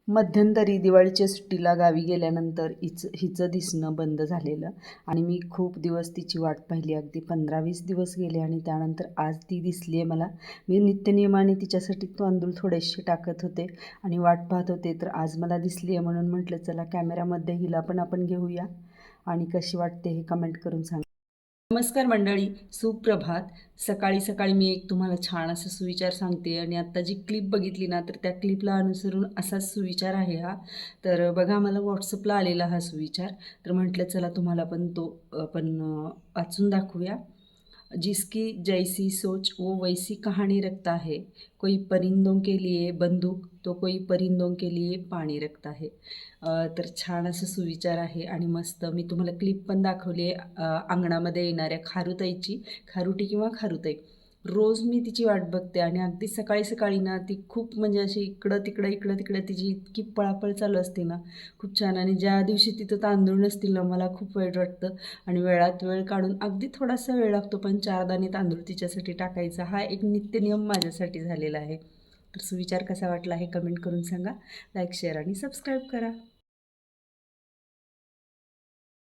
मध्यंतरी दिवाळीच्या सुट्टीला गावी गेल्यानंतर हिचं दिसणं बंद झालेलं आणि मी खूप दिवस तिची वाट पाहिली. अगदी 15-20 दिवस गेले आणि त्यानंतर आज ती दिसली आहे मला. मी नित्यनियमाने तिच्यासाठी तांदूळ थोडेसे टाकत होते आणि वाट पाहत होते, तर आज मला दिसली आहे म्हणून म्हटलं चला कॅमेऱ्यामध्ये हिला पण आपण घेऊया आणि कशी वाटते हे कमेंट करून सांगा. नमस्कार मंडळी, सुप्रभात. सकाळी सकाळी मी एक तुम्हाला छान असा सुविचार सांगते आणि आत्ता जी क्लिप बघितली ना, तर त्या क्लिपला अनुसरून असाच सुविचार आहे हा. तर बघा, मला व्हॉट्सअपला आलेला हा सुविचार, तर म्हटलं चला तुम्हाला पण तो आपण वाचून दाखवूया. जिसकी जैसी सोच वो वैसी कहानी रखता है, कोई परिंदों के लिए बंदूक तो कोई परिंदों के लिए पाणी रखता है. तर छान असं सुविचार आहे आणि मस्त मी तुम्हाला क्लिप पण दाखवली आहे अंगणामध्ये येणाऱ्या खारुताईची. खारुटी किंवा खारुताई रोज मी तिची वाट बघते आणि अगदी सकाळी सकाळी ना ती खूप म्हणजे अशी इकडं तिकडं तिची इतकी पळापळ चालू असते ना, खूप छान. आणि ज्या दिवशी तिथं तांदूळ नसतील ना, मला खूप वाईट वाटतं आणि वेळात वेळ काढून अगदी थोडासा वेळ लागतो पण 4 दाणे तांदूळ तिच्यासाठी टाकायचा हा एक नित्यनियम माझ्यासाठी झालेला आहे. तर सुविचार कसा वाटला हे कमेंट करून सांगा. लाईक, शेअर आणि सबस्क्राईब करा.